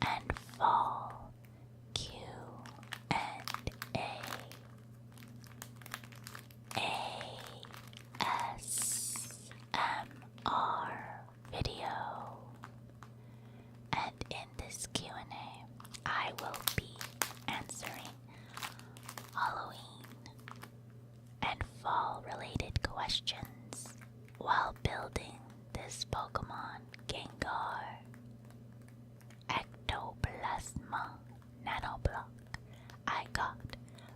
and fall Q&A ASMR video. And in this Q&A, I will be answering Halloween and fall related questions while building this Pokemon Gengar Ectoplasma Nanoblock I got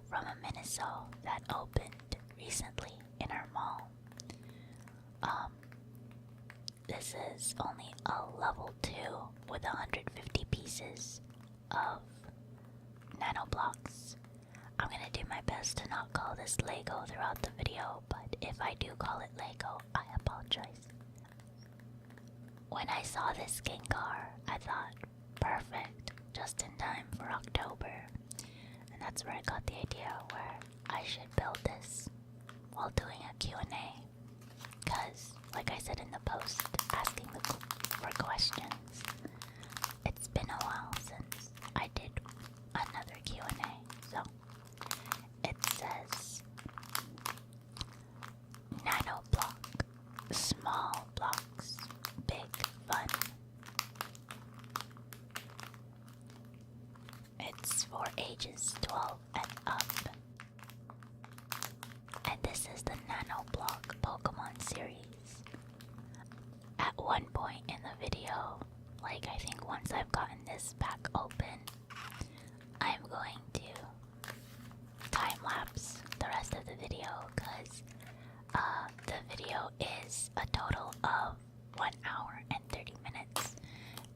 from a Miniso that opened recently in our mall. This is only a level 2 with 150 pieces of Nanoblocks. I'm gonna do my best to not call this Lego throughout the video, but if I do call it Lego, I apologize. When I saw this Gengar, I thought, perfect, just in time for October. And that's where I got the idea where I should build this while doing a Q&A. Because, like I said in the post, asking for questions, it's been a while since I did another Q&A. So, it says, Nanoblock, small blocks, big fun. It's for ages 12 and up. And this is the Nanoblock Pokemon series. At one point in the video, like I think once I've gotten this pack open, I'm going to time-lapse the rest of the video because the video is a total of 1 hour and 30 minutes.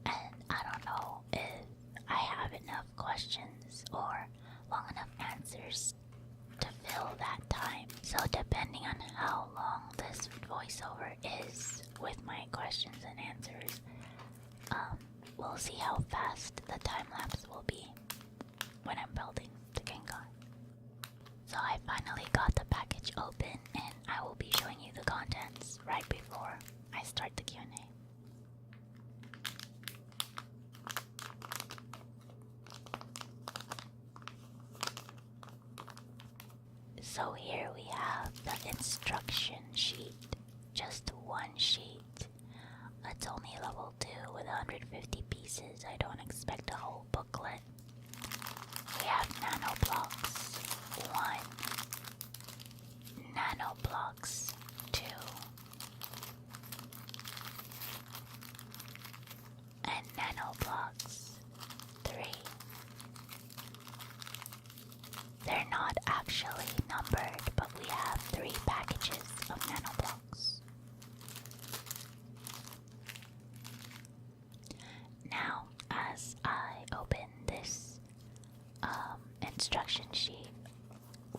And I don't know if I have enough questions or long enough answers to fill that time. So depending on how long this voiceover is with my questions and answers, we'll see how fast the time lapse will be when I'm building the Gengar. So I finally got the package open and I will be showing you the contents right before I start the Q&A. So here we have the instruction sheet, just one sheet. It's only level 2 with 150 pieces. I don't expect a whole booklet. We have Nanoblocks 1, Nanoblocks 2, and Nanoblocks 3. They're not actually numbered, but we have 3 packages of Nanoblocks. Now, as I open this instruction sheet,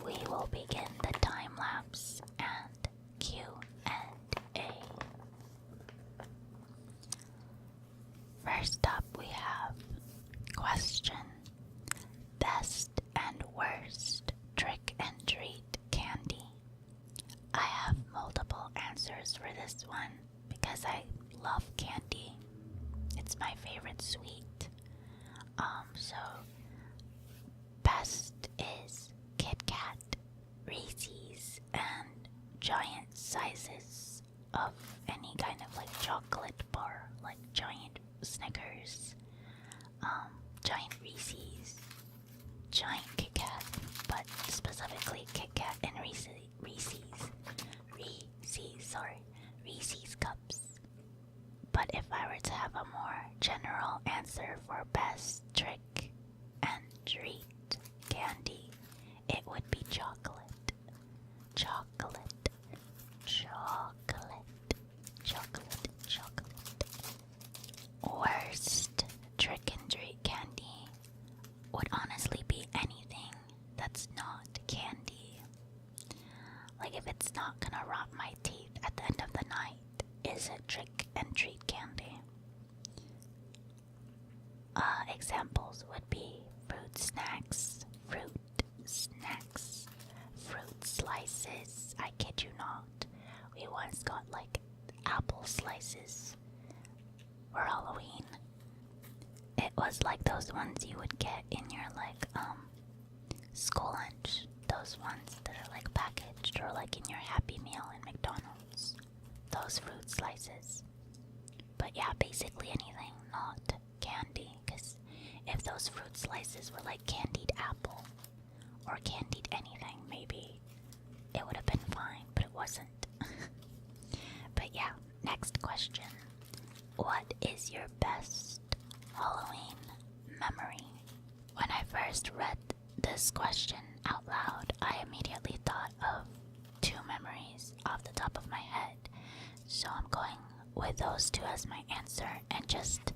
we will begin the time lapse and Q&A. First up, we have question: best and worst trick and treat candy. I have multiple answers for this one because I love candy. It's my favorite sweet. So best is Kit Kat, Reese's, and giant sizes of any kind of like chocolate bar, like giant Snickers, giant Reese's, giant Kit Kat, but specifically Kit Kat and Reese's cups. But if I were to have a more general answer for best trick and treat candy, it would be chocolate. Chocolate. Chocolate. Chocolate. Chocolate. Worst trick and treat candy would honestly be anything that's not candy. Like if it's not gonna rot my teeth at the end of the night, is it trick and treat candy? Examples would be fruit snacks, fruit slices. I kid you not. We once got like apple slices for Halloween. It was like those ones you would get in your like school lunch. Those ones that are like packaged, or like in your Happy Meal in McDonald's. Those fruit slices. But yeah, basically anything not candy, because if those fruit slices were like candied apple or candied anything, maybe it would have been fine, but it wasn't. But yeah, next question. What is your best Halloween memory? When I first read this question out loud, I immediately thought of two memories off the top of my head. So I'm going with those two as my answer and just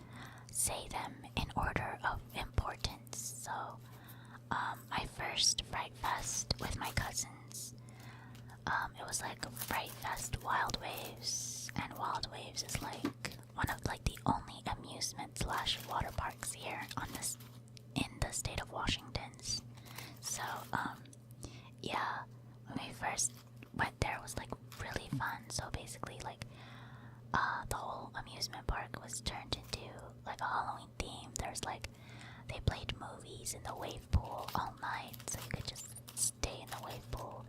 say them in order of importance. So, my first Fright Fest with my cousins. It was like a Fright Fest Wild Waves, and Wild Waves is like one of like the only amusement slash water parks here on this in the state of Washington. So, yeah, when we first went there, it was like really fun. So basically, like, the whole amusement park was turned into like a Halloween theme. There's like, they played movies in the wave pool all night, so you could just stay in the wave pool.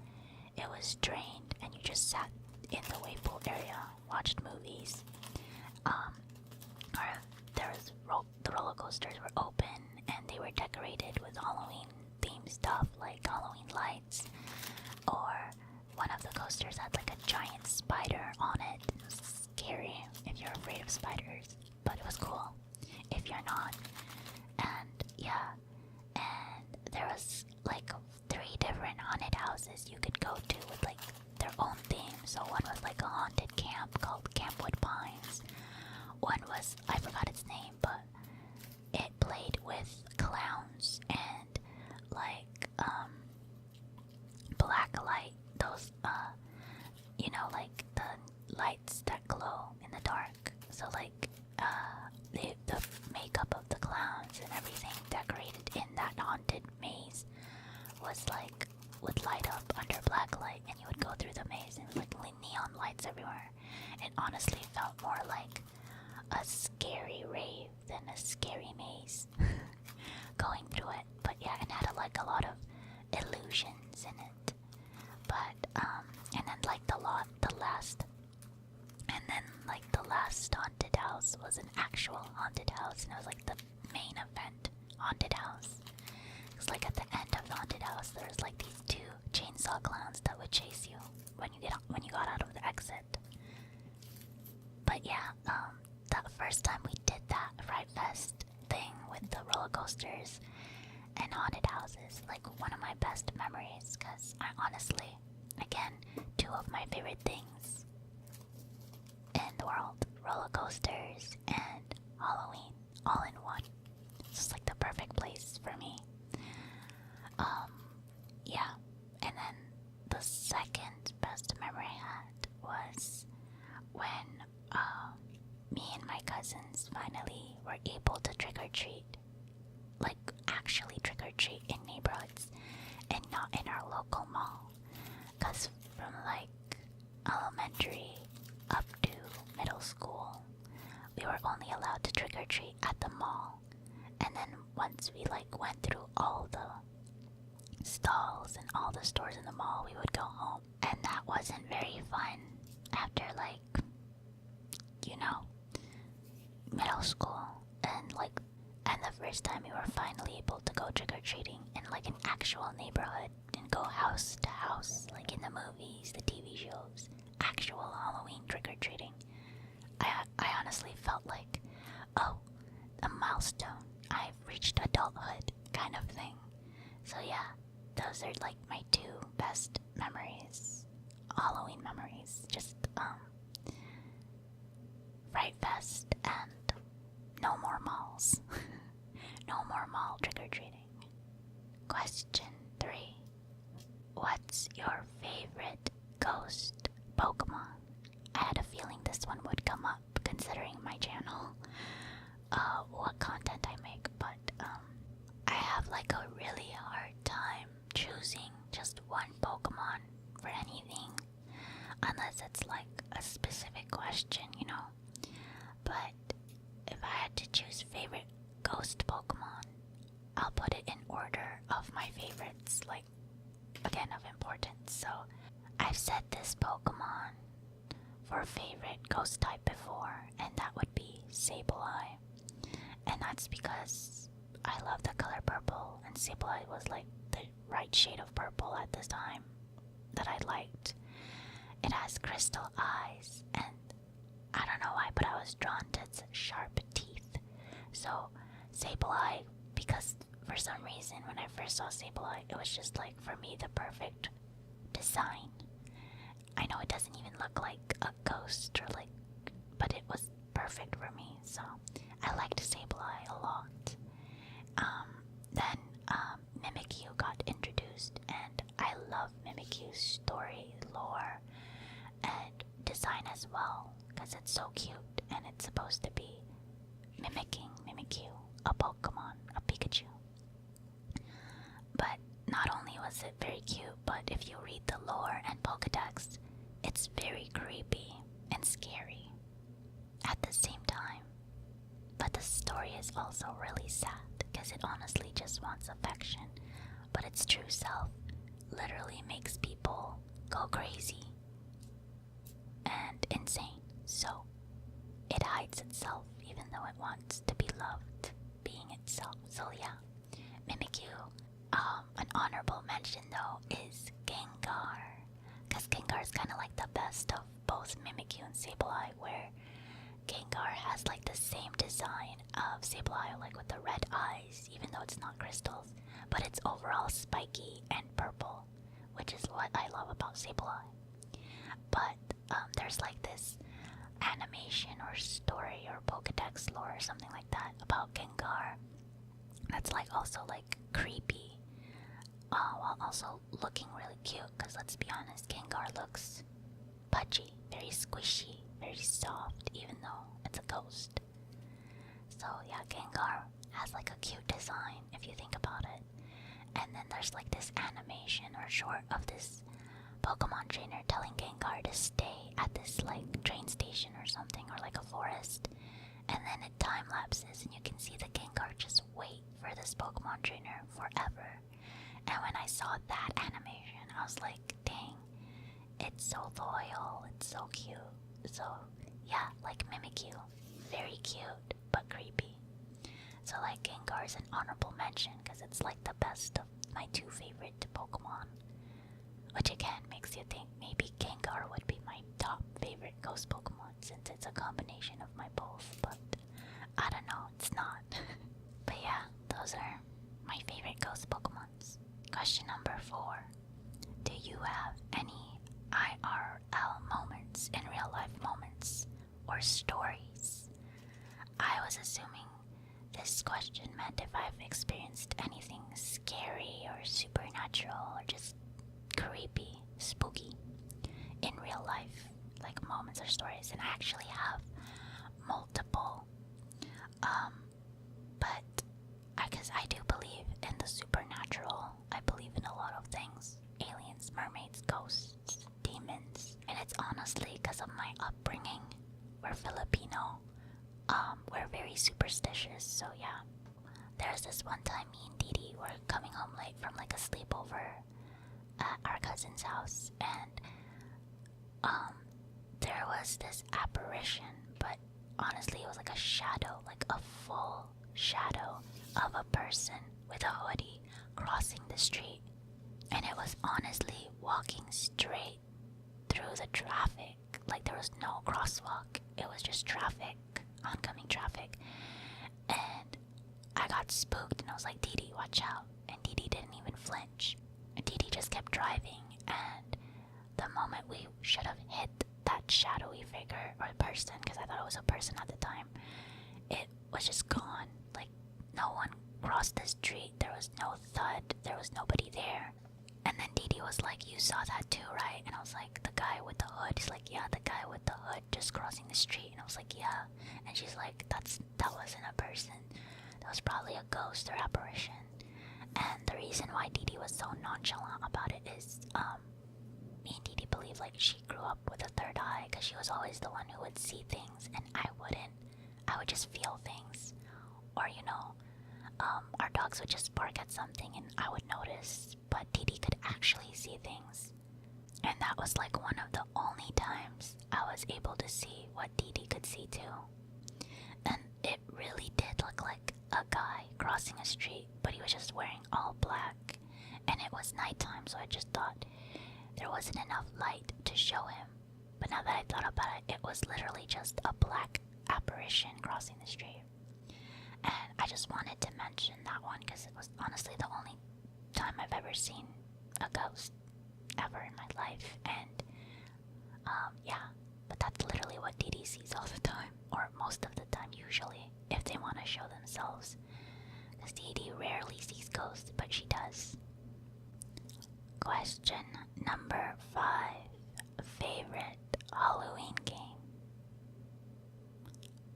It was drained, and you just sat in the wave pool area, watched movies. Or the roller coasters were open, and they were decorated with Halloween themed stuff like Halloween lights. Or one of the coasters had like a giant spider on it. It was scary if you're afraid of spiders, but it was cool if you're not. And yeah, and there was like 3 different haunted houses you could go to with like their own theme. So one was like a haunted camp called Campwood Pines. One was, I forgot its name, but it played with clowns and like black light, those you know, like the lights that glow in the dark. So like the makeup of the clowns and everything decorated in that haunted maze was like would light up under black light, and you would go through the maze and like neon lights everywhere. It honestly felt more like a scary rave than a scary maze going through it. But yeah, it had like a lot of illusions in it. But and then like the last haunted house was an actual haunted house, and it was like the main event haunted house. It's like at the end of the haunted house, there was like these 2 chainsaw clowns that would chase you when you got out of the exit. But yeah, that first time we did that Fright Fest thing with the roller coasters and haunted houses, like one of my best memories, because I honestly, again, 2 of my favorite things in the world, roller coasters and Halloween, all in one. It's just like the perfect place for me. Yeah, and then the second best memory I had was when me and my cousins finally were able to trick-or-treat. Like, actually trick-or-treat in neighborhoods and not in our local mall. Because from like elementary up to middle school, we were only allowed to trick-or-treat at the mall. And then once we like went through all the stalls and all the stores in the mall, we would go home. And that wasn't very fun after like, you know, middle school. And the first time we were finally able to go trick-or-treating in like an actual neighborhood and go house to house, like in the movies, the TV shows, actual Halloween trick-or-treating, I honestly felt like, oh, a milestone. I've reached adulthood kind of thing. So yeah, those are like my 2 best memories, Halloween memories. Just Fright Fest and no more malls. No more mall trick-or-treating. Question 3. What's your favorite ghost Pokemon? I had a feeling this one would come up considering my channel, what content I make, but I have like a really hard time choosing just one Pokemon for anything, unless it's like a specific question, you know. But if I had to choose favorite ghost I'll put it in order of my favorites, like, again, of importance. So, I've said this Pokemon for favorite ghost type before, and that would be Sableye. And that's because I love the color purple, and Sableye was like the right shade of purple at this time that I liked. It has crystal eyes, and I don't know why, but I was drawn to its sharp teeth. So, Sableye, because for some reason when I first saw Sableye, it was just like, for me, the perfect design. I know it doesn't even look like a ghost or like, but it was perfect for me, so I liked Sableye a lot. Then Mimikyu got introduced, and I love Mimikyu's story, lore, and design as well, because it's so cute, and it's supposed to be mimicking Mimikyu, a Pokemon, a Pikachu. But not only was it very cute, but if you read the lore and Pokedex, it's very creepy and scary at the same time. But the story is also really sad, because it honestly just wants affection, but its true self literally makes people go crazy and insane. So it hides itself even though it wants to be loved, being itself. So yeah, Mimikyu. An honorable mention though is Gengar, because Gengar is kind of like the best of both Mimikyu and Sableye, where Gengar has like the same design of Sableye, like with the red eyes, even though it's not crystals, but it's overall spiky and purple, which is what I love about Sableye. But there's like this animation or story or Pokedex lore or something like that about Gengar that's like also like creepy, while also looking really cute, because let's be honest, Gengar looks pudgy, very squishy, very soft, even though it's a ghost. So yeah, Gengar has like a cute design if you think about it. And then there's like this animation or short of this Pokemon trainer telling Gengar to stay at this like train station or something, or like a forest. And then it time lapses and you can see the Gengar just wait for this Pokemon trainer forever. And when I saw that animation, I was like, dang, it's so loyal, it's so cute. So yeah, like Mimikyu, very cute but creepy. So like Gengar is an honorable mention, because it's like the best of my two favorite Pokemon. Which again makes you think maybe Gengar would be my top favorite ghost Pokemon, since it's a combination of my both, but I don't know, it's not. But yeah, those are my favorite ghost Pokemons. Question number 4. Do you have any IRL moments, in real life moments, or stories? I was assuming this question meant if I've experienced anything scary or supernatural or just creepy, spooky in real life, like moments or stories, and I actually have multiple. But because I do believe in the supernatural, I believe in a lot of things: aliens, mermaids, ghosts, demons, and it's honestly because of my upbringing. We're Filipino. We're very superstitious, so yeah. There's this one time me and Didi were coming home late from like a sleepover at our cousin's house, and there was this apparition, but honestly it was like a shadow, like a full shadow of a person with a hoodie crossing the street, and it was honestly walking straight through the traffic. Like there was no crosswalk, it was just traffic, oncoming traffic, and I got spooked and I was like, Didi, watch out, and Didi didn't even flinch. Didi just kept driving, and the moment we should have hit that shadowy figure or person, because I thought it was a person at the time, it was just gone. Like no one crossed the street, there was no thud, there was nobody there. And then Didi was like, you saw that too, right? And I was like, the guy with the hood. He's like, yeah, the guy with the hood just crossing the street. And I was like, yeah. And she's like, that wasn't a person, that was probably a ghost or apparition. And the reason why Didi was so nonchalant about it is, me and Didi believe like she grew up with a third eye, because she was always the one who would see things and I wouldn't. I would just feel things. Or, you know, our dog dogs would just bark at something and I would notice, but Dee Dee could actually see things. And that was like one of the only times I was able to see what Dee Dee could see too. And it really did look like a guy crossing a street, but he was just wearing all black. And it was nighttime, so I just thought there wasn't enough light to show him. But now that I thought about it, it was literally just a black apparition crossing the street. And I just wanted to mention that one because it was honestly the only time I've ever seen a ghost ever in my life. And yeah, but that's literally what Dee Dee sees all the time, or most of the time usually, if they want to show themselves. Because Dee Dee rarely sees ghosts, but she does. Question number 5. Favorite Halloween game?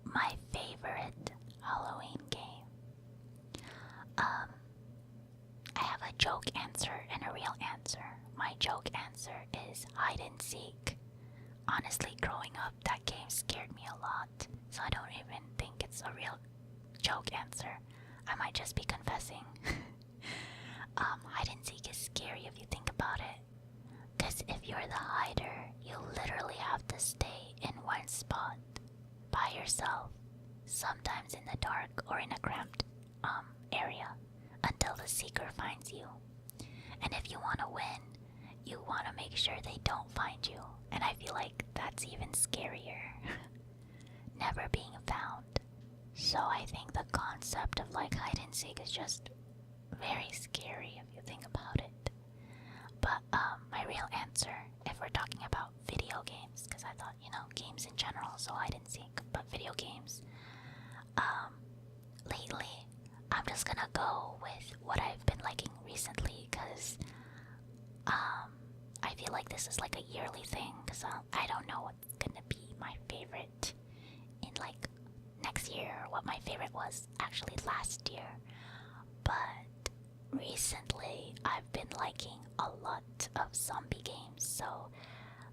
My favorite Halloween game. I have a joke answer and a real answer. My joke answer is hide and seek. Honestly, growing up, that game scared me a lot, so I don't even think it's a real joke answer. I might just be confessing. Hide and seek is scary if you think about it. Because if you're the hider, you literally have to stay in one spot by yourself, sometimes in the dark or in a cramped area, until the seeker finds you. And if you want to win, you want to make sure they don't find you. And I feel like that's even scarier. Never being found. So I think the concept of like hide and seek is just very scary if you think about it. But my real answer, if we're talking about video games, because I thought, games in general, so hide and seek, but video games, lately, I'm just gonna go with what I've been liking recently, because I feel like this is like a yearly thing, because I don't know what's gonna be my favorite in like next year, or what my favorite was actually last year. But recently, I've been liking a lot of zombie games. So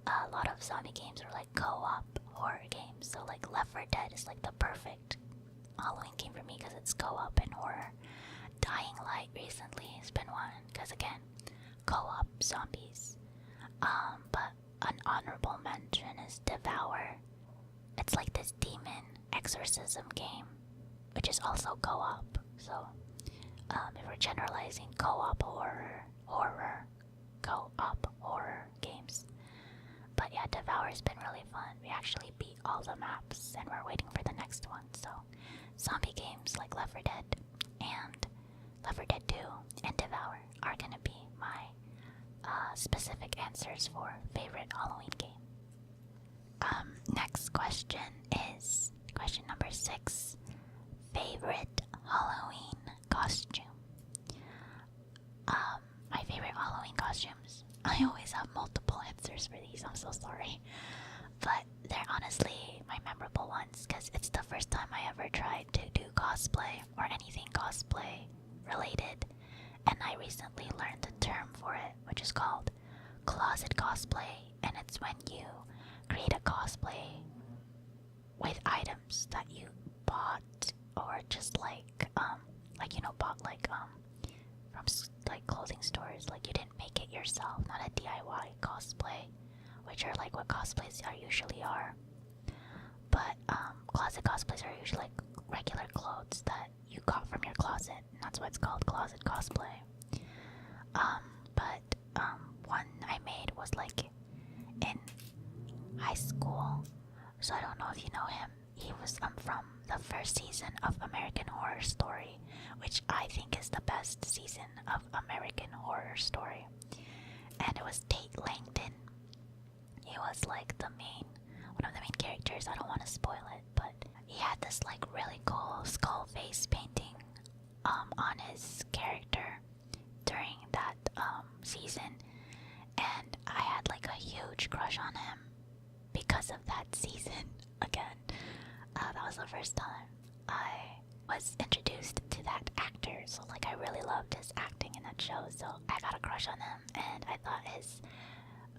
a lot of zombie games are like co-op horror games. So like Left 4 Dead is like the perfect Halloween game for me because it's co-op and horror. Dying Light recently has been one because again, co-op zombies. But an honorable mention is Devour. It's like this demon exorcism game, which is also co-op. So if we're generalizing co-op horror games. But yeah, Devour has been really fun. We actually beat all the maps and we're waiting for the next one. So zombie games like Left 4 Dead and Left 4 Dead 2 and Devour are gonna be my specific answers for favorite Halloween game. Next question is question number 6. Favorite Halloween costume. My favorite Halloween costumes. I always have multiple answers for these, I'm so sorry. But they're honestly my memorable ones because it's the first time I ever tried to do cosplay or anything cosplay related. And I recently learned the term for it, which is called closet cosplay. And it's when you create a cosplay with items that you bought or just bought from like clothing stores, like you didn't make it yourself, not a DIY cosplay, which are like what cosplays usually are. But closet cosplays are usually like regular clothes that you got from your closet, and that's why it's called closet cosplay. But one I made was like in high school, so I don't know if you know him. He was from the first season of American Horror Story, which I think is the best season of American Horror Story. And it was Tate Langdon. He was like one of the main characters. I don't want to spoil it, but he had this like really cool skull face painting on his character during that season. And I had like a huge crush on him because of that season again. That was the first time I was introduced to that actor, so like I really loved his acting in that show, so I got a crush on him, and I thought his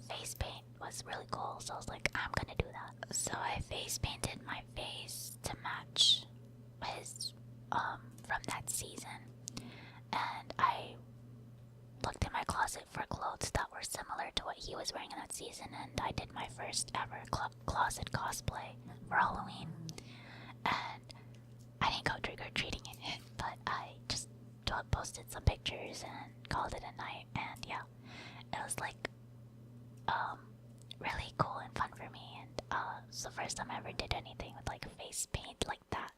face paint was really cool, so I was like, I'm gonna do that. So I face painted my face to match his from that season, similar to what he was wearing in that season, and I did my first ever closet cosplay for Halloween. And I didn't go trick-or-treating in it, but I just posted some pictures and called it a night, and yeah, it was like really cool and fun for me, and it's the first time I ever did anything with like face paint like that,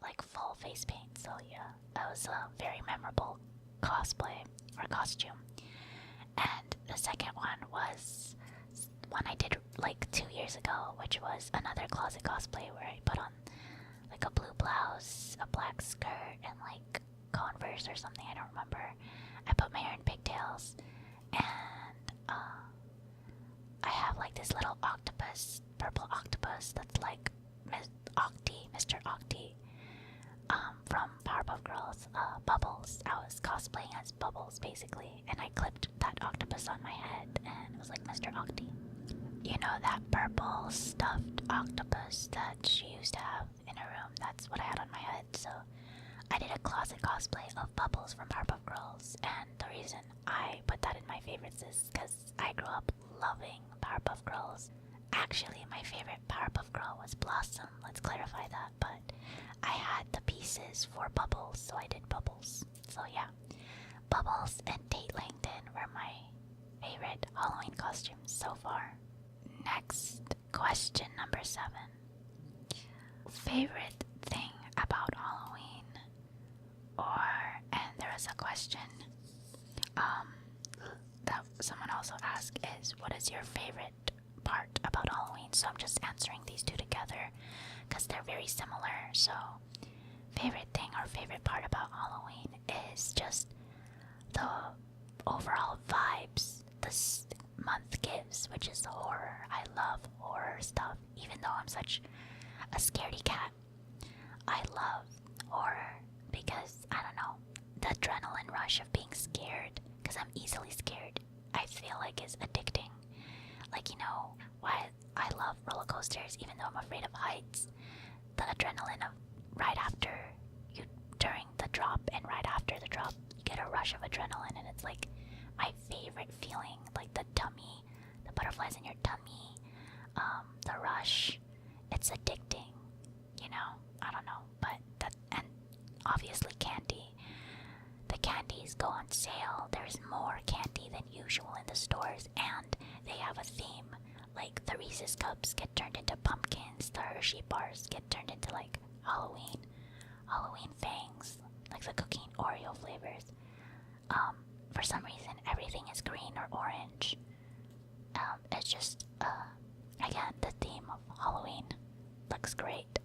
like full face paint. So yeah, it was a very memorable cosplay or costume. And the second one was one I did like 2 years ago, which was another closet cosplay where I put on like a blue blouse, a black skirt, and like Converse or something, I don't remember. I put my hair in pigtails, and I have like this little octopus, purple octopus that's like Mr. Octi, from Powerpuff Girls, Bubbles. I was cosplaying as Bubbles basically, and I clipped that octopus on my head, and it was like Mr. Octi. You know that purple stuffed octopus that she used to have in her room? That's what I had on my head, so I did a closet cosplay of Bubbles from Powerpuff Girls, and the reason I put that in my favorites is because I grew up loving Powerpuff Girls. Actually, my favorite Powerpuff Girl was Blossom, let's clarify that, but I had the pieces for Bubbles, so I did Bubbles. So yeah, Bubbles and Tate Langdon were my favorite Halloween costumes so far. Next, question number 7. Favorite thing about Halloween? And there is a question that someone also asked is, what is your favorite part about Halloween? So I'm just answering these two together because they're very similar. So favorite thing or favorite part about Halloween is just the overall vibes this month gives, which is the horror. I love horror stuff, even though I'm such a scaredy cat. I love horror because, I don't know, the adrenaline rush of being scared, because I'm easily scared, I feel like is addicting. Like, you know, why I love roller coasters, even though I'm afraid of heights. The adrenaline of right after you, during the drop and right after the drop, you get a rush of adrenaline, and it's like my favorite feeling, like the tummy, the butterflies in your tummy, the rush. It's addicting, you know, I don't know, but that, and obviously candy. The candies go on sale. There's more candy than usual in the stores, and they have a theme. Like the Reese's Cups get turned into pumpkins, the Hershey bars get turned into like Halloween fangs, like the cookie and Oreo flavors. For some reason everything is green or orange. It's just again, the theme of Halloween looks great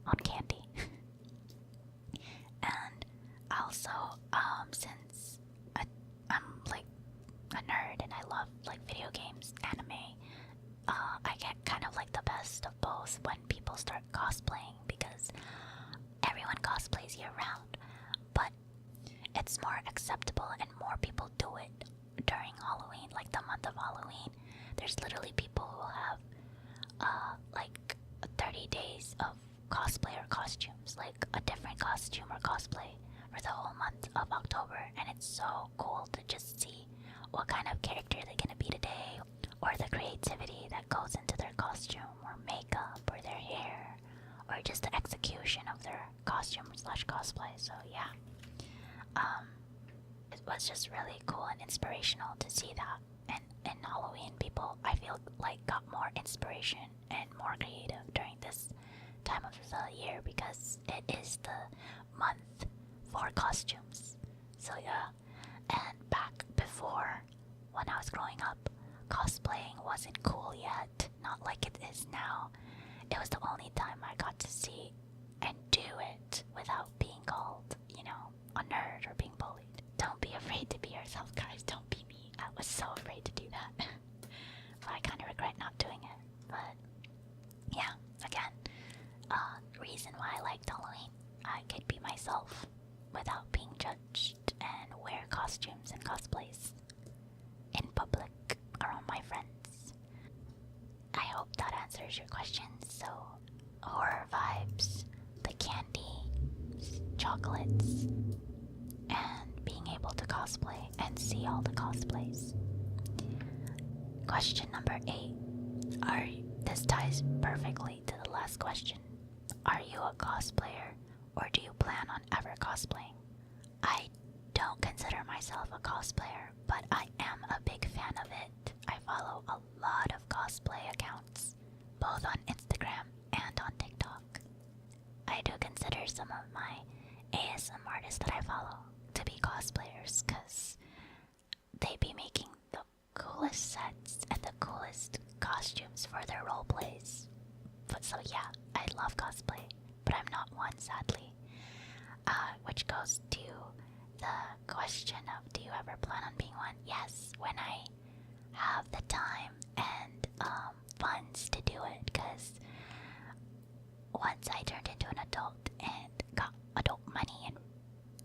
on candy. And also, since I'm like a nerd and I love like video games, anime, I get kind of like the best of both when people start cosplaying, because everyone cosplays year round, but it's more acceptable and more people do it during Halloween, like the month of Halloween. There's literally people who have like 30 days of cosplay or costumes, like a different costume or cosplay for the whole month of October, and it's so cool to just see what kind of character they're gonna be today, or the creativity that goes into their costume or makeup or their hair, or just the execution of their costume slash cosplay. So yeah, it was just really cool and inspirational to see that. And in Halloween, people, I feel like, got more inspiration and more creative during this time of the year, because it is the month for costumes. So yeah, and back before, when I was growing up, cosplaying wasn't cool yet, not like it is now. It was the only time I got to see and do it without being called, you know, a nerd or being bullied. Don't be afraid to be yourself, guys. Don't be me. I was so afraid to do that. But I kind of regret not doing it. But yeah, again, reason why I liked Halloween. I could be myself without being judged and wear costumes and cosplays in public around my friends. I hope that answers your questions. So, horror vibes, the candy, chocolates, and being able to cosplay and see all the cosplays. Question number 8. This ties perfectly to the last question. Are you a cosplayer, or do you plan on ever cosplaying? I don't consider myself a cosplayer, but I am a big fan of it. I follow a lot of cosplay accounts, both on Instagram and on TikTok. I do consider some of my ASM artists that I follow to be cosplayers, because they be making the coolest sets and the coolest costumes for their role plays. But so yeah, I love cosplay, but I'm not one, sadly. Which goes to the question of, do you ever plan on being one? Yes, when I have the time and funds to do it, because once I turned into an adult and got adult money and,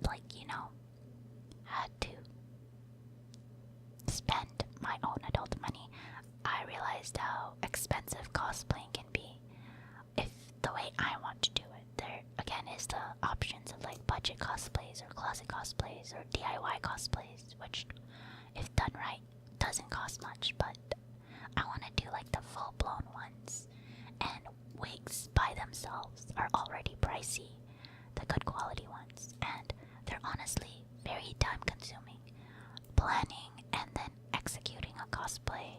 like, had to spend my own adult money, I realized how expensive cosplaying can be if the way I want to do it. There again is the options of like budget cosplays or closet cosplays or DIY cosplays, which if done right doesn't cost much, but I want to do like the full-blown ones, and wigs by themselves are already pricey, the good quality ones, and they're honestly very time consuming. Planning and then executing a cosplay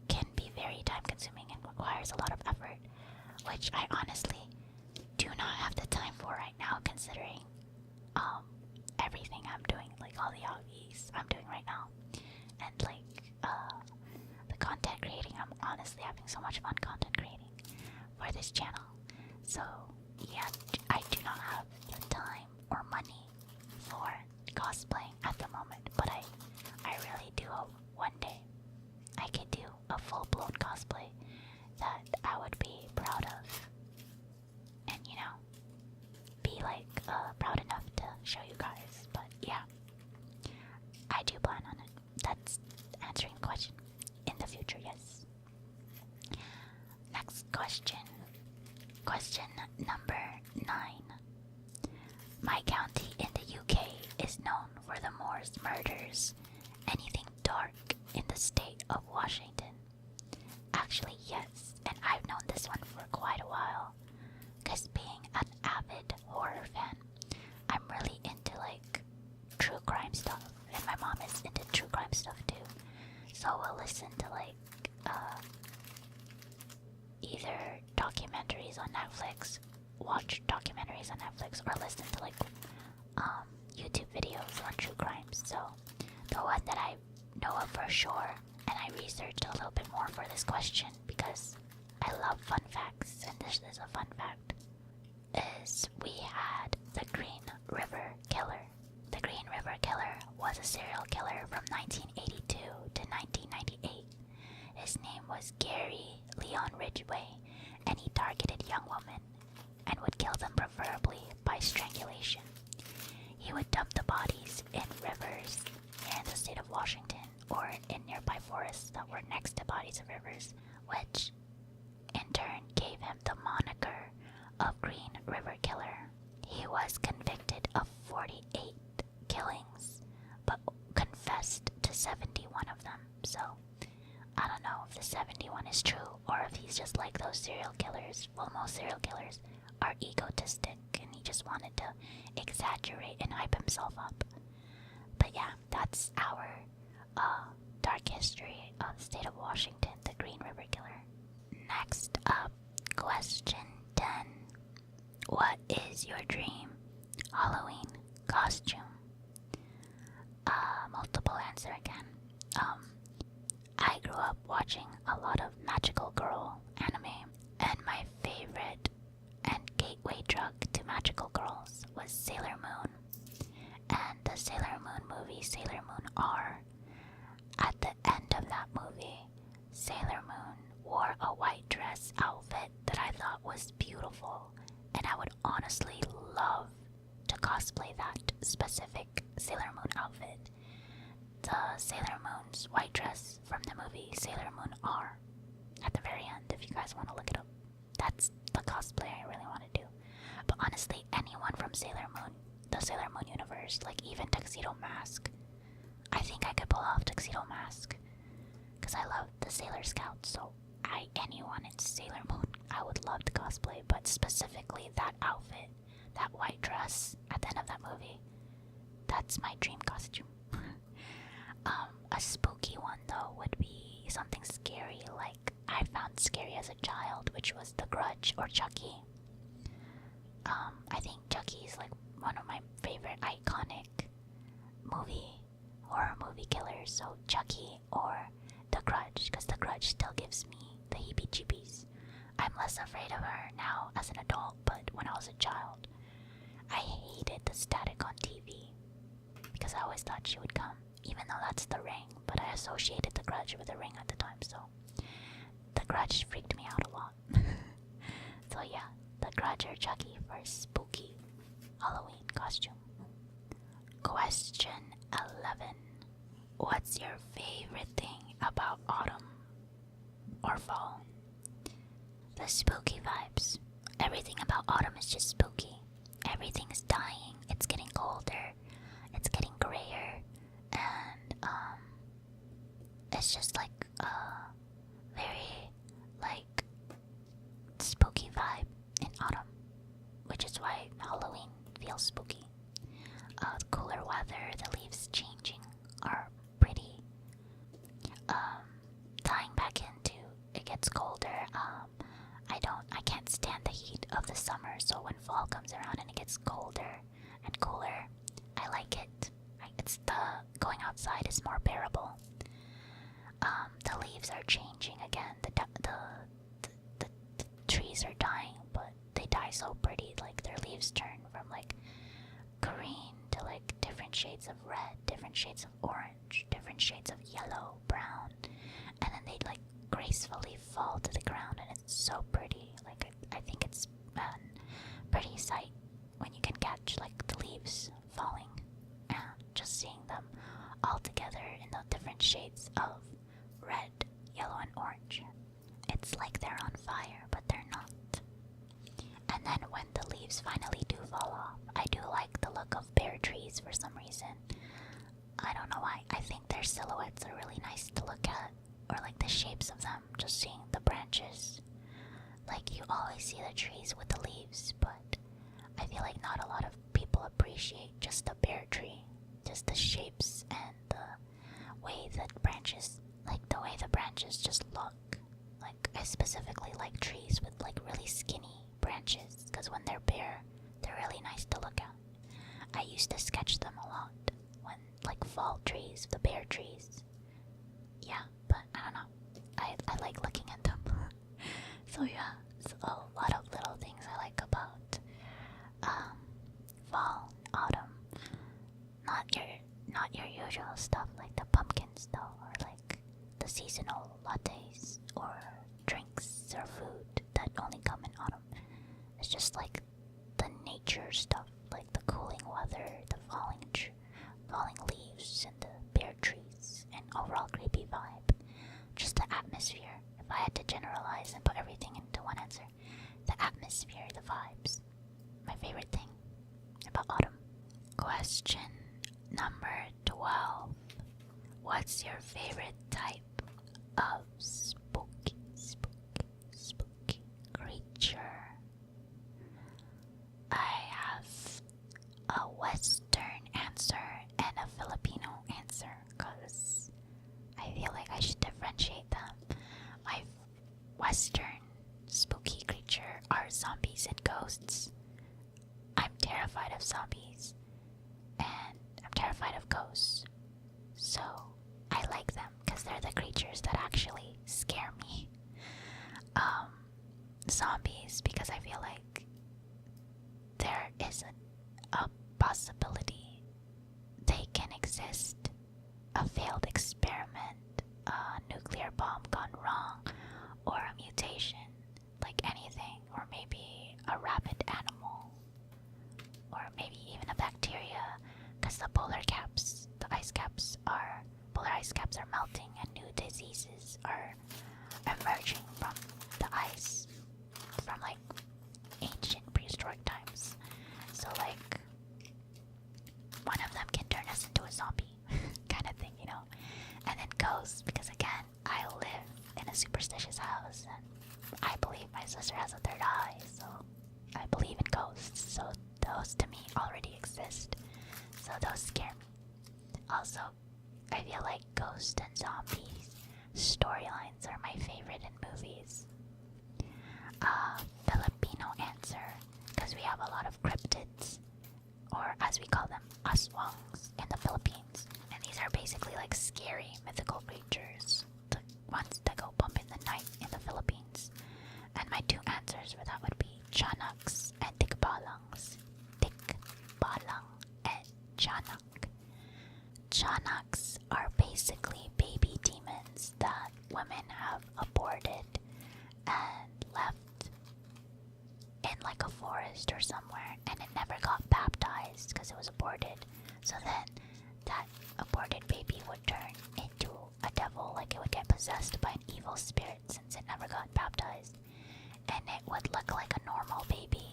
can be very time consuming and requires a lot of effort, which I honestly do not have the time for right now, considering everything I'm doing, like all the hobbies I'm doing right now, and like the content creating. I'm honestly having so much fun content creating for this channel. So yeah, I do not have the time or money for cosplaying at the moment, but I really do hope one day I could do a full-blown cosplay that I would be proud of, and be like proud enough to show you guys. But yeah, I do plan on it. That's answering the question. In the future, yes. Next question. Question number 9. My county in the UK is known for the Moors murders. Anything dark in the state of Washington? Actually, yes, and I've known this one for quite a while, because being an avid horror fan, I'm really into like true crime stuff, and my mom is into true crime stuff too. So we'll listen to like either documentaries on Netflix, watch documentaries on Netflix, or listen to like YouTube videos on true crimes. So the one that I know of for sure, and I researched a little bit more for this question because I love fun facts, and this is a fun fact, is we had the Green River Killer. The Green River Killer was a serial killer from 1982 to 1998. His name was Gary Leon Ridgway, and he targeted young women and would kill them preferably by strangulation. He would dump the bodies in rivers here in the state of Washington or in nearby forests that were next to bodies of rivers, which in turn gave him the moniker of Green River Killer. He was convicted of 48 killings, but confessed to 71 of them. So I don't know if the 71 is true, or if he's just like those serial killers. Well, most serial killers are egotistic, and he just wanted to exaggerate and hype himself up. But yeah, that's our dark history of the state of Washington, the Green River Killer. Next up, question 10. What is your dream Halloween costume? Multiple answer again. I grew up watching a lot of magical girl anime, and my favorite and gateway drug to magical girls was Sailor Moon. And the Sailor Moon movie, Sailor Moon R, at the end of that movie, Sailor Moon wore a white dress outfit that I thought was beautiful, and I would honestly love to cosplay that specific Sailor Moon outfit. The Sailor Moon's white dress from the movie Sailor Moon R at the very end, if you guys want to look it up. That's the cosplay I really want to do. But honestly, anyone from Sailor Moon, the Sailor Moon universe, like even Tuxedo Mask, I think I could pull off Tuxedo Mask, because I love the Sailor Scout. So anyone in Sailor Moon, I would love to cosplay. But specifically that outfit, that white dress at the end of that movie, that's my dream costume. A spooky one though would be something scary, like I found scary as a child, which was The Grudge or Chucky. I think Chucky is like one of my favorite iconic horror movie killers. So Chucky or The Grudge, because The Grudge still gives me the heebie-jeebies. I'm less afraid of her now as an adult, but when I was a child, I hated the static on TV because I always thought she would come, even though that's the ring. But I associated The Grudge with the ring at the time, so The Grudge freaked me out a lot. So yeah, The Grudge or Chucky for spooky Halloween costume. Question 11. What's your favorite thing about autumn or fall? The spooky vibes. Everything about autumn is just spooky. Everything is dying. It's getting colder. It's getting grayer. And it's just like a very like spooky vibe in autumn, which is why Halloween feels spooky. Cooler weather, the leaves changing are pretty. Tying back into it gets colder. I can't stand the heat of the summer, so when fall comes around and it gets colder and cooler, I like it. It's the going outside is more bearable. The leaves are changing again. The trees are dying, but they die so pretty. Like their leaves turn from like green to like different shades of red, different shades of orange, different shades of yellow, brown, and then they like gracefully fall to the ground, and it's so pretty. Like I think it's a pretty sight when you can catch like the leaves falling and just seeing them all together in the different shades of red, yellow, and orange. It's like they're on fire, but they're not. And then when the leaves finally do fall off, I do like the look of bare trees for some reason. I don't know why. I think their silhouettes are really nice to look at, or like the shapes of them, just seeing the branches. Like you always see the trees with the leaves, but I feel like not a lot of people appreciate just the bare tree, just the shapes and the way that branches, like the way the branches just look. Like I specifically like trees with like really skinny branches, because when they're bare, they're really nice to look at. I used to sketch them a lot when like fall trees, the bare trees. Yeah, but I don't know. I like looking at them. So yeah, it's a lot of little things I like about fall, autumn. Not your usual stuff like the pumpkins though, or like the seasonal lattes or drinks or food that only come in autumn. It's just like the nature stuff, like the cooling weather, the falling leaves, and the bare trees, and overall creepy vibe. Just the atmosphere. If I had to generalize and put everything into one answer, the atmosphere, the vibes. My favorite thing about autumn. Question number 12. What's your favorite type of spooky creature? I have a Western answer and a Filipino answer, because I feel like I should differentiate them. My Western spooky creature are zombies and ghosts. I'm terrified of zombies, and I'm terrified of ghosts. So I like them because they're the creatures that actually scare me. Zombies, because I feel like there is a possibility they can exist. A failed experiment, a nuclear bomb gone wrong, or a mutation, like anything, or maybe a rabid animal, or maybe even a bacteria, because the polar ice caps are melting, and new diseases are emerging from the ice from like ancient prehistoric times. So like one of them can turn us into a zombie kind of thing, you know. And then ghosts, because again, I Also, I feel like ghost and zombies storylines are my favorite in movies. Filipino answer, because we have a lot of cryptids, or as we call them, aswangs in the Philippines. And these are basically like scary mythical creatures, the ones that go bump in the night in the Philippines. And my two answers for that would be chanaks and tikbalangs. Tikbalang and chanak. Chanaks are basically baby demons that women have aborted and left in like a forest or somewhere, and it never got baptized because it was aborted. So then that aborted baby would turn into a devil, like it would get possessed by an evil spirit since it never got baptized. And it would look like a normal baby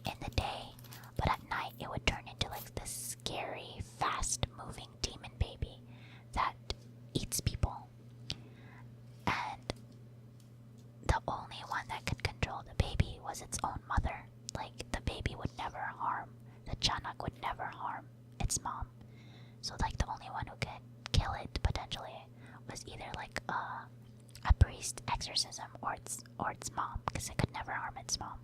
in the day, but at night it would turn into like this scary, fast-moving demon baby that eats people. And the only one that could control the baby was its own mother. Like, the baby would never harm, the chanak would never harm its mom. So like the only one who could kill it potentially was either like a priest exorcism or its mom, because it could never harm its mom.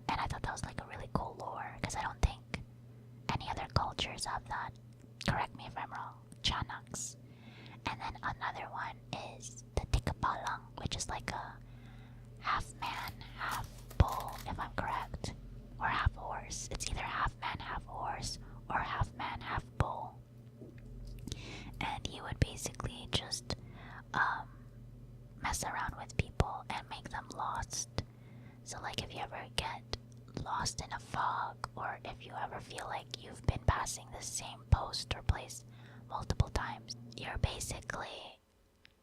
And I thought that was like a really cool lore, because I don't think any other cultures have that. Correct me if I'm wrong. Chanaks. And then another one is the tikapalang, which is like a half man, half bull, if I'm correct. Or half horse. It's either half man, half horse, or half man, half bull. And he would basically just mess around with people and make them lost. So like if you ever get lost in a fog, or if you ever feel like you've been passing the same post or place multiple times, you're basically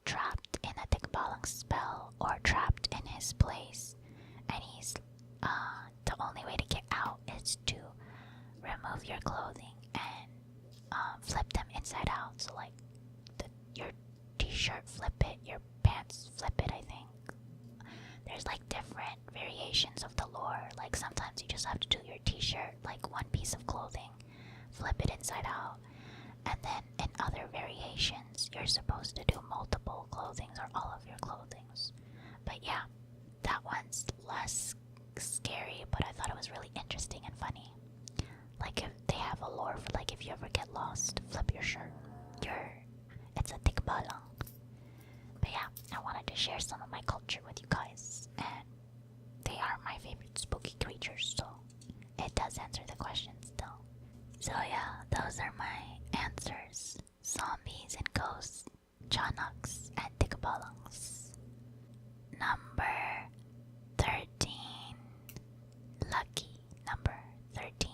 trapped in a tikbalang spell or trapped in his place. And he's the only way to get out is to remove your clothing and flip them inside out. So like your t-shirt, flip it, your pants, flip it, I think. There's like different variations of the lore. Like sometimes you just have to do your t-shirt, like one piece of clothing, flip it inside out. And then in other variations, you're supposed to do multiple clothings or all of your clothings. But yeah, that one's less scary, but I thought it was really interesting and funny. Like if they have a lore for like if you ever get lost, flip your shirt. It's a tikbalang. But yeah, I wanted to share some of my culture with you guys, and they are my favorite spooky creatures, so it does answer the question still. So yeah, those are my answers. Zombies and ghosts, chanaks and tikbalangs. Number 13. Lucky number 13.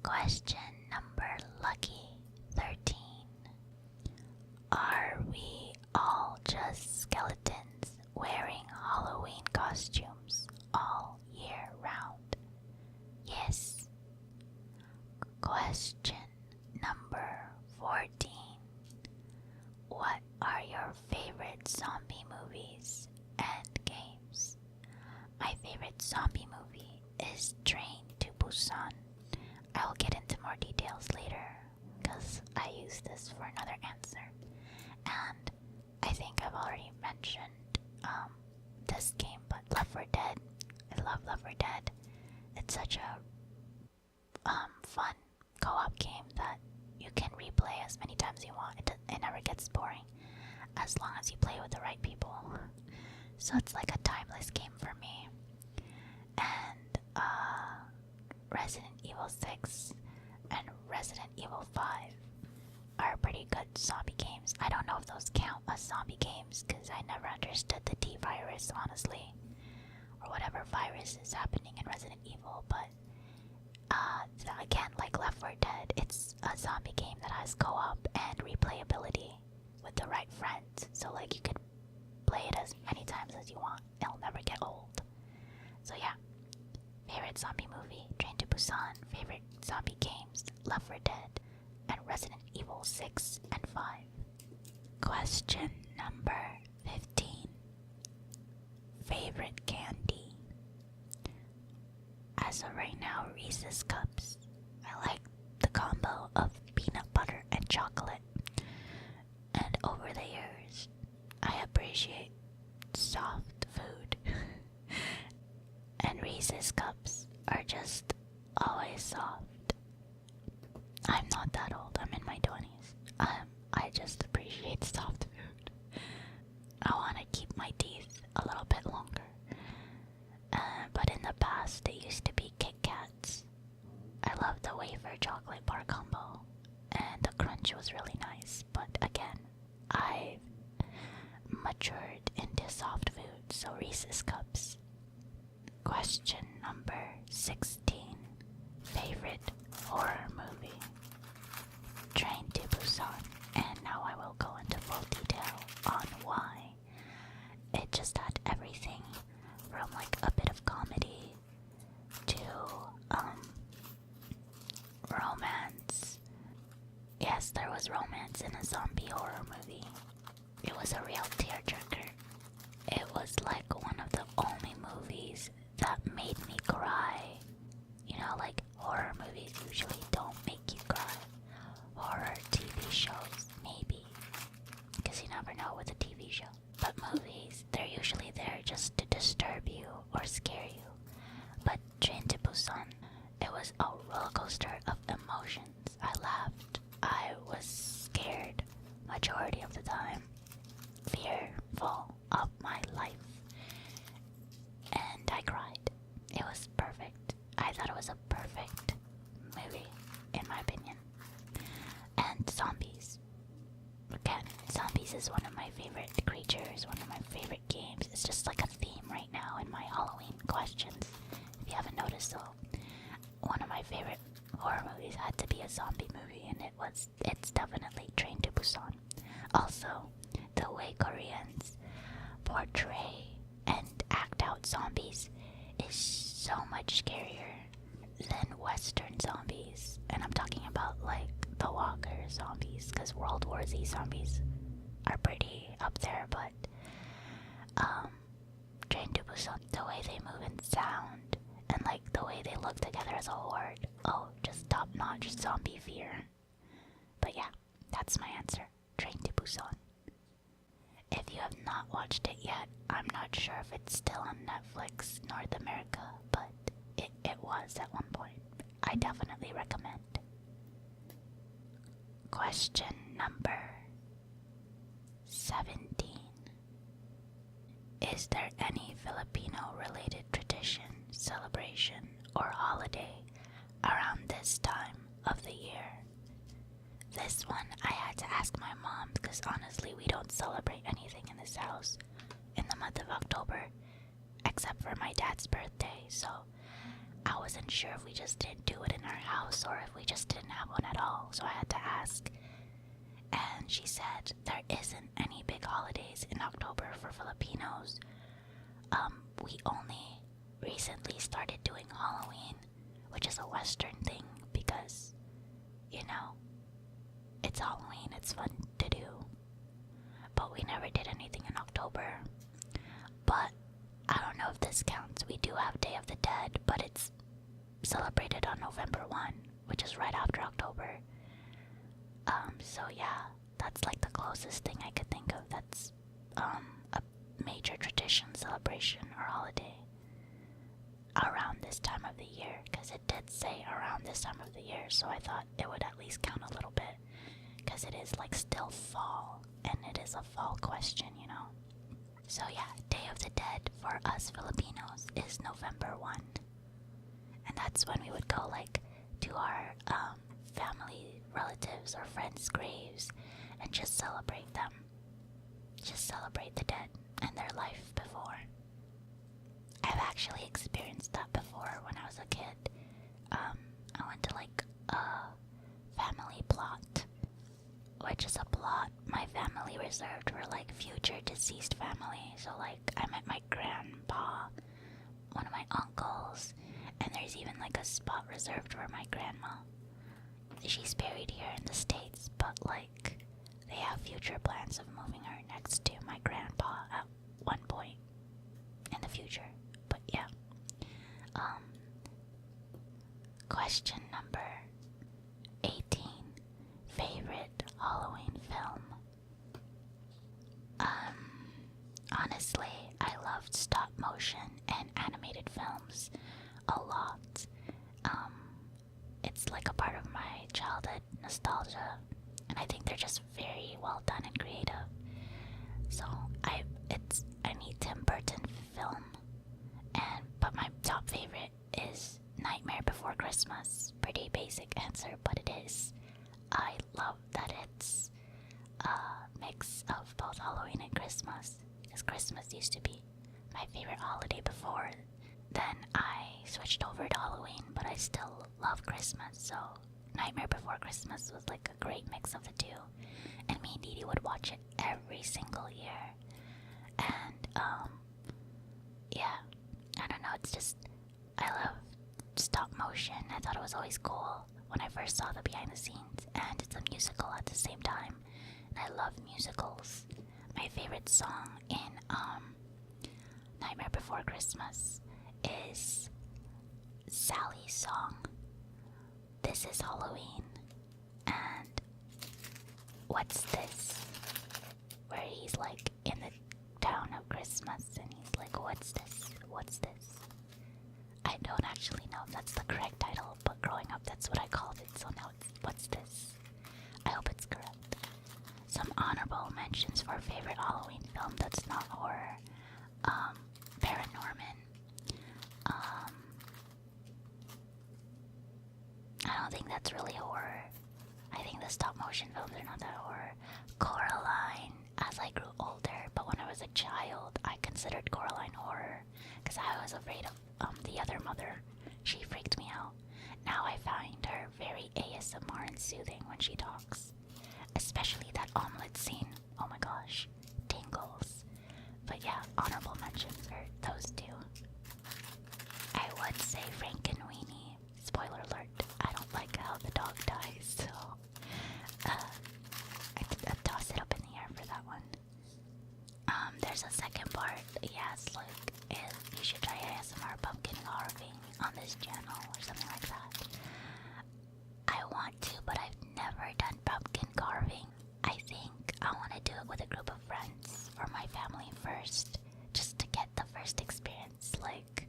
Question number lucky 13. Are we all just skeletons wearing Halloween costumes all year round? Yes. Question number 14. What are your favorite zombie movies and games? My favorite zombie movie is Train to Busan. I will get into more details later, because I use this for another answer. And I think I've already mentioned this game, but Left 4 Dead. I love Left 4 Dead. It's such a fun co-op game that you can replay as many times as you want. It never gets boring as long as you play with the right people. So it's like a timeless game for me. And Resident Evil 6 and Resident Evil 5 are pretty good zombie games. I don't know if those count as zombie games because I never understood the T virus, honestly, or whatever virus is happening in Resident Evil. But again, like Left 4 Dead, it's a zombie game that has co-op and replayability with the right friends. So like you could play it as many times as you want. It'll never get old. So yeah, favorite zombie movie, Train to Busan. Favorite zombie games, Left 4 Dead and Resident Evil 6 and 5. Question number 15. Favorite candy? As of right now, Reese's Cups. I like the combo of peanut chocolate. And over the years, I appreciate soft food. And Reese's cups are just always soft. I'm not that old, I'm in my 20s. I just appreciate soft food. I want to keep my teeth a little bit longer. But in the past, they used to be Kit Kats. I love the wafer chocolate bar combo, and the crunch was really nice. But again, I've matured into soft food, so Reese's cups. Question number 16. Favorite horror movie? Train to Busan. And now I will go into full detail on why. It just had everything from like a bit of comedy to romance. Yes, there was romance in a zombie horror movie. It was a real tearjerker. It was like one of the only movies that made me cry. You know, like horror movies usually don't make you cry. Horror TV shows, maybe. Because you never know with a TV show. But movies, they're usually there just to disturb you or scare you. But Train to Busan, it was a roller coaster of emotions. I laughed. I was scared majority of the time. Fearful of my life. And I cried. It was perfect. I thought it was a perfect movie, in my opinion. And zombies. Again, zombies is one of my favorite creatures, one of my favorite games. It's just like a theme right now in my Halloween questions. If you haven't noticed though, one of my favorite horror movies had to be a zombie movie, and it's definitely Train to Busan. Also, the way Koreans portray and act out zombies is so much scarier than Western zombies. And I'm talking about like the Walker zombies, because World War Z zombies are pretty up there, but Train to Busan, the way they move and sound, and like the way they look together as a horde, oh, just top-notch zombie fear. But yeah, that's my answer, Train to Busan. If you have not watched it yet, I'm not sure if it's still on Netflix North America, but it was at one point. I definitely recommend. Question number 17. Is there any Filipino-related tradition, celebration, or holiday around this time of the year? This one I had to ask my mom, because honestly we don't celebrate anything in this house in the month of October except for my dad's birthday, so I wasn't sure if we just didn't do it in our house or if we just didn't have one at all, so I had to ask. And she said there isn't any big holidays in October for Filipinos. We only recently started doing Halloween, which is a Western thing, because, you know, it's Halloween, it's fun to do. But we never did anything in October. But I don't know if this counts. We do have Day of the Dead, but it's celebrated on November 1, which is right after October. So yeah, that's like the closest thing I could think of that's a major tradition, celebration, or holiday around this time of the year, because it did say around this time of the year, so I thought it would at least count a little bit, because it is like still fall, and it is a fall question, you know. So yeah, Day of the Dead for us Filipinos is November 1, and that's when we would go like to our family, relatives, or friends' graves and just celebrate them. Just celebrate the dead and their life before. I've actually experienced that before when I was a kid. I went to like a family plot, which is a plot my family reserved for like future deceased family. So like I met my grandpa, one of my uncles, and there's even like a spot reserved for my grandma. She's buried here in the States, but like they have future plans of moving her next to my grandpa at one point in the future. But yeah. Question number 18. Favorite honestly, I loved stop motion and animated films a lot. Um, it's like a part of my childhood nostalgia, and I think they're just very well done and creative. So any Tim Burton film, but my top favorite is Nightmare Before Christmas. Pretty basic answer, but it is. I love that it's a mix of both Halloween and Christmas, because Christmas used to be my favorite holiday before. Then I switched over to Halloween, but I still love Christmas, so Nightmare Before Christmas was like a great mix of the two. And me and Dee Dee would watch it every single year. And, yeah, I don't know, it's just, I love stop motion. I thought it was always cool when I first saw the behind the scenes, and it's a musical at the same time. And I love musicals. My favorite song in, Nightmare Before Christmas is Sally's song, This Is Halloween, and What's This? Where he's like in the town of Christmas and he's like, what's this? What's this? I don't actually know if that's the correct title, but growing up that's what I called it, so now it's What's This? I hope it's correct. Some honorable mentions for favorite Halloween film that's not horror. Paranorman. I don't think that's really horror. I think the stop motion films are not that horror. Coraline, as I grew older, but when I was a child, I considered Coraline horror because I was afraid of the other mother. She freaked me out. Now I find her very ASMR and soothing when she talks, especially that omelet scene. Oh my gosh, tingles. But yeah, honorable mention for those two. I would say Frankenweenie. Spoiler alert, I don't like how the dog dies, so I'd toss it up in the air for that one. There's a second part. Yes, like, you should try ASMR pumpkin carving on this channel or something like that. I want to, but I've never done pumpkin carving. I think I want to do it with a group of friends or my family first, just to get the first experience, like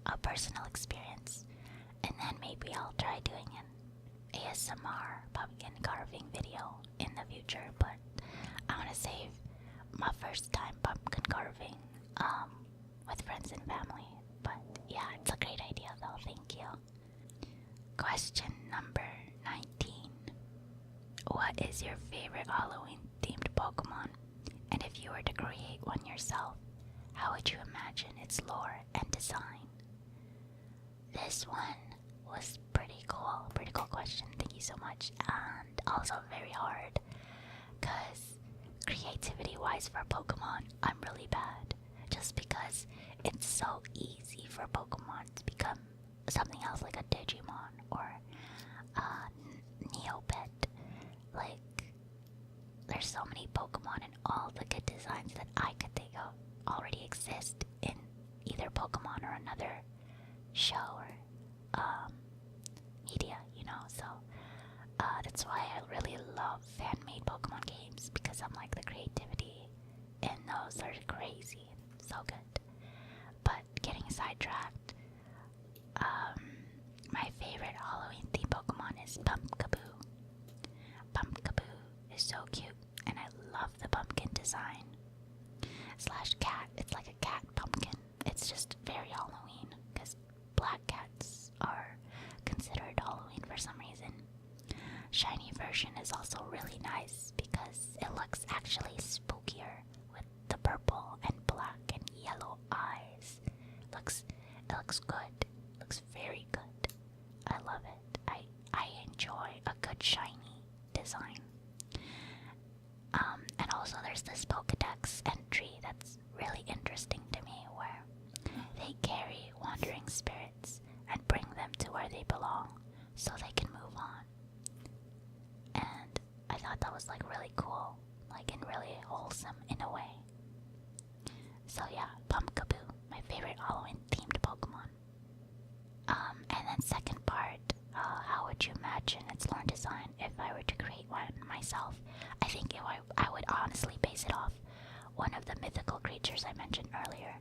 a personal experience, and then maybe I'll try doing an ASMR pumpkin carving video in the future. But I want to save my first time pumpkin carving with friends and family. But yeah, it's a great idea though, thank you. Question number 19. What is your favorite Halloween themed Pokemon? And if you were to create one yourself, how would you imagine its lore and design? This one was pretty cool question, thank you so much, and also very hard, because creativity wise for Pokemon, I'm really bad, just because it's so easy for Pokemon to become something else like a Digimon or a Neopet. Like, there's so many Pokemon and all the good designs that I could think of already exist in either Pokemon or another show or media, so that's why I really love fan-made Pokemon games, because I'm like, the creativity in those are crazy, so good. But getting sidetracked, my favorite Halloween themed Pokemon is Pumpkaboo. Pumpkaboo is so cute, and I love the pumpkin design. Slash cat, it's like a cat pumpkin. It's just very Halloween, because black cats are considered Halloween for some reason. Shiny version is also really nice because it looks actually spookier with the purple and black and yellow eyes. It looks good. Looks very good. I love it. I enjoy a good shiny design. And also there's this Pokedex entry that's really interesting to me, where they carry wandering spirits and bring them to where they belong so they can move on. And I thought that was like really cool, like, and really wholesome in a way. So yeah, Pumpkaboo, my favorite Halloween themed Pokemon. And then second part, how would you imagine its lore design if I were to create one myself? I think I would honestly base it off one of the mythical creatures I mentioned earlier,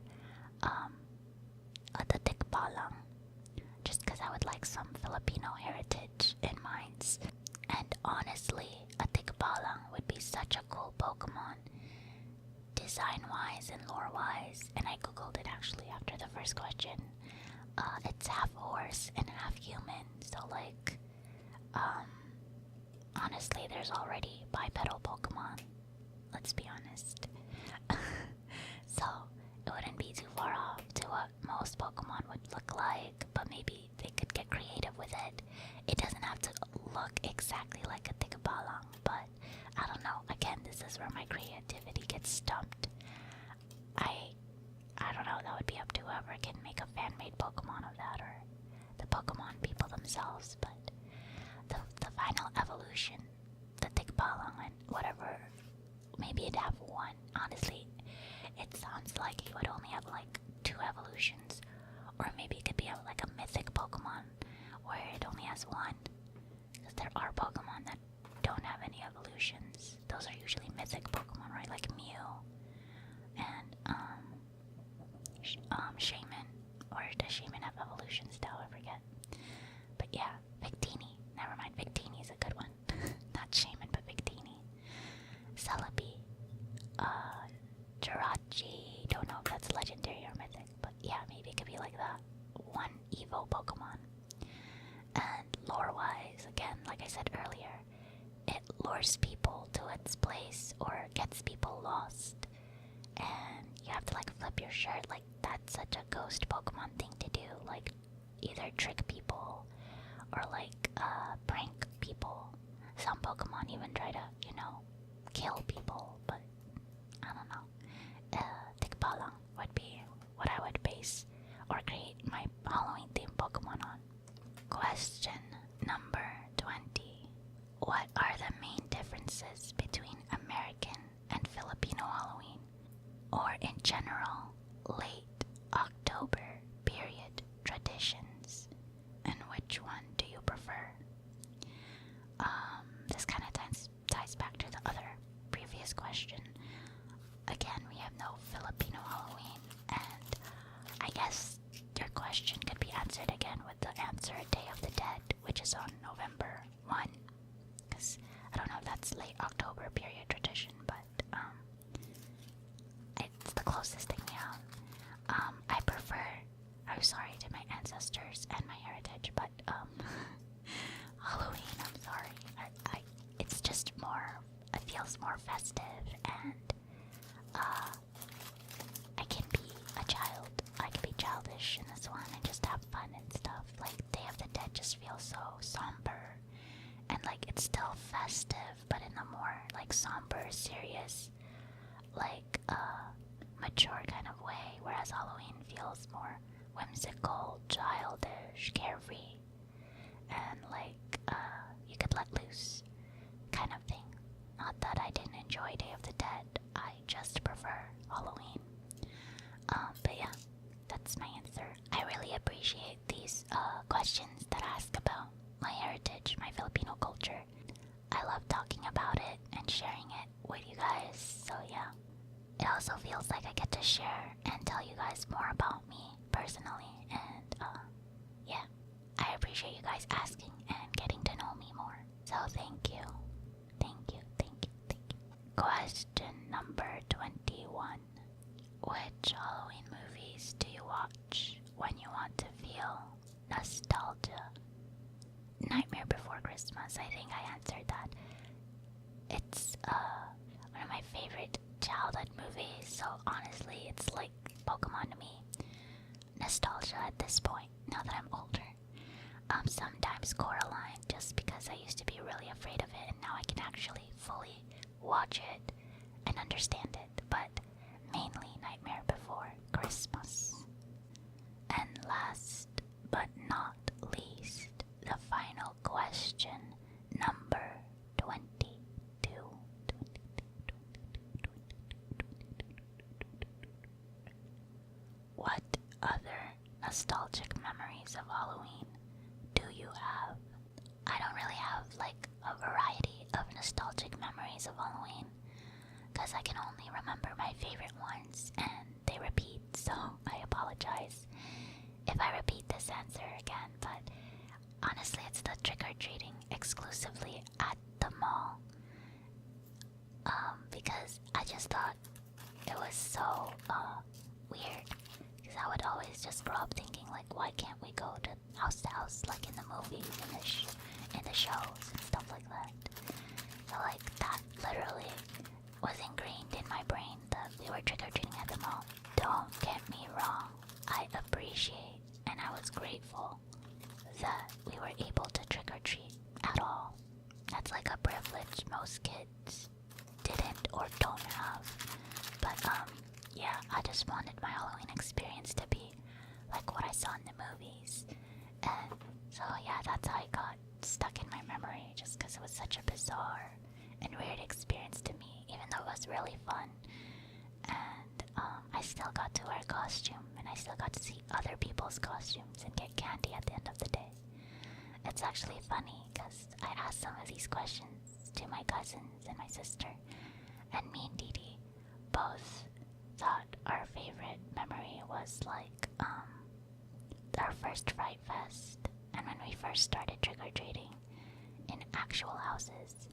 the tikbalang, just because I would like some Filipino heritage in minds. And honestly, a tikbalang would be such a cool Pokemon, design-wise and lore-wise. And I googled it actually after the first question. It's half horse and half human, so like, honestly, there's already bipedal Pokemon. Let's be honest. So it wouldn't be too far off to what most Pokemon would look like, but maybe they could get creative with it. It doesn't have to look exactly like a Tikbalang, but I don't know. Again, this is where my creativity gets stumped. I don't know, that would be up to whoever can make a fan-made Pokemon of that, or the Pokemon people themselves, but the final evolution, the Tikbalang and whatever, maybe it'd have one. Honestly, it sounds like he would only have like 2 evolutions, or maybe it could be like a mythic Pokemon where it only has 1, because there are Pokemon that don't have any evolutions. Those are usually mythic Pokemon, right? Like Mew and Showman, or does Showman have evolutions now? I forget. But yeah, Victini. Never mind, Victini is a good one. Not Showman, but Victini. Celebi. Jirachi. Don't know if that's legendary or mythic, but yeah, maybe it could be like that. 1 Evo Pokemon. And lore-wise, again, like I said earlier, it lures people to its place or gets people lost. And you have to like flip your shirt, like that's such a ghost Pokemon thing to do, like either trick people or like prank people. Some Pokemon even try to, kill people, but I don't know. Tikbalang would be what I would base or create my Halloween themed Pokemon on. Question number 20. What are the main differences between American and Filipino Halloween? Or in general, late October period traditions, and which one do you prefer? This kind of ties back to the other previous question. Again, we have no Filipino Halloween, and I guess your question could be answered again with the answer Day of the Dead, which is on November 1, because I don't know if that's late October period tradition, but it's the closest thing we have. I prefer, I'm sorry to my ancestors and my heritage, but Halloween, I'm sorry. It's just more, it feels more festive, and I can be a child. I can be childish in this one and just have fun and stuff. Like Day of the Dead just feels so somber, and like it's still festive, but in a more like somber, serious, like mature kind of way, whereas Halloween feels more whimsical, childish, carefree, and like you could let loose kind of thing. Not that I didn't enjoy Day of the Dead, I just prefer Halloween. But yeah, that's my answer. I really appreciate these questions that ask about my heritage, my Filipino culture. I love talking about it and sharing it with you guys, so yeah. It also feels like I get to share and tell you guys more about me personally, and yeah, I appreciate you guys asking and getting to know me more. So thank you. Thank you, thank you, thank you. Question number 21. Which Halloween movies do you watch when you want to feel nostalgia? Nightmare Before Christmas, I think I answered that. It's one of my favorite childhood movies, so honestly it's like Pokemon to me. Nostalgia at this point, now that I'm older. Sometimes Coraline, just because I used to be really afraid of it and now I can actually fully watch it and understand it, but mainly Nightmare Before Christmas. And last but not least, the final question, number 22. What other nostalgic memories of Halloween do you have? I don't really have like a variety of nostalgic memories of Halloween, because because I can only remember my favorite ones and they repeat, so I apologize if I repeat this answer again, but honestly it's the trick-or-treating exclusively at the mall. Because I just thought it was so weird, because I would always just grow up thinking like, why can't we go to house like in the movies and in the shows and stuff like that. So like that literally was ingrained in my brain that we were trick-or-treating at the mall. Don't get me wrong, I appreciate and I was grateful that we were able to trick-or-treat at all. That's like a privilege most kids didn't or don't have. But yeah, I just wanted my Halloween experience to be like what I saw in the movies. And so yeah, that's how it got stuck in my memory, just because it was such a bizarre and weird experience to me, even though it was really fun. And I still got to wear a costume, and I still got to see other people's costumes and get candy at the end of the day. It's actually funny, because I asked some of these questions to my cousins and my sister, and me and Didi both thought our favorite memory was like our first Fright Fest, and when we first started trick-or-treating in actual houses,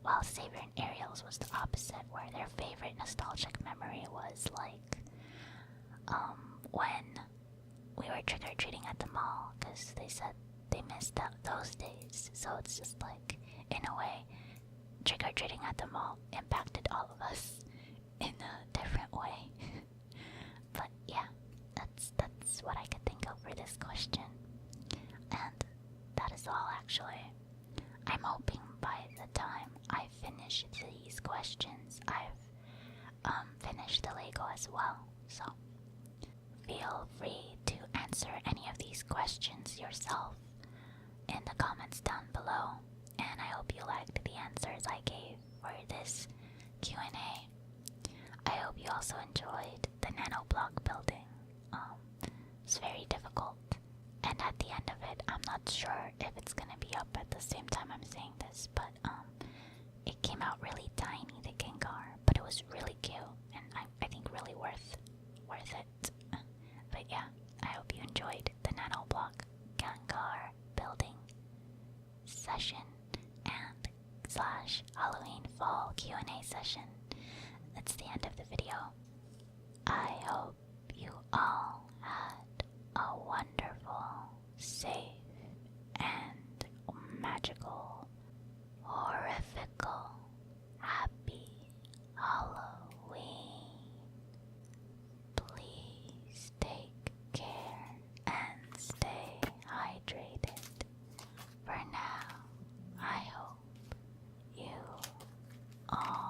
while Saber and Ariel's was the opposite, where their favorite nostalgic memory was like when we were trick-or-treating at the mall, because they said they missed out those days. So it's just like, in a way, trick-or-treating at the mall impacted all of us in a different way. But yeah, that's what I could think of for this question. And that is all, actually. I'm hoping by the time I finish these questions, I've finished the Lego as well. So feel free to answer any of these questions yourself in the comments down below. And I hope you liked the answers I gave for this Q&A. I hope you also enjoyed the Nanoblock building. It's very difficult, and at the end of it, I'm not sure if it's gonna be up at the same time I'm saying this, but it came out really tiny, the Gengar, but it was really cute, and I think really worth it. But yeah, I hope you enjoyed the Nanoblock Gengar building session and / Halloween fall Q&A session. That's the end of the video. I hope you all had a wonderful, safe, and magical, horrifical, happy Halloween. Please take care and stay hydrated. For now, I hope you all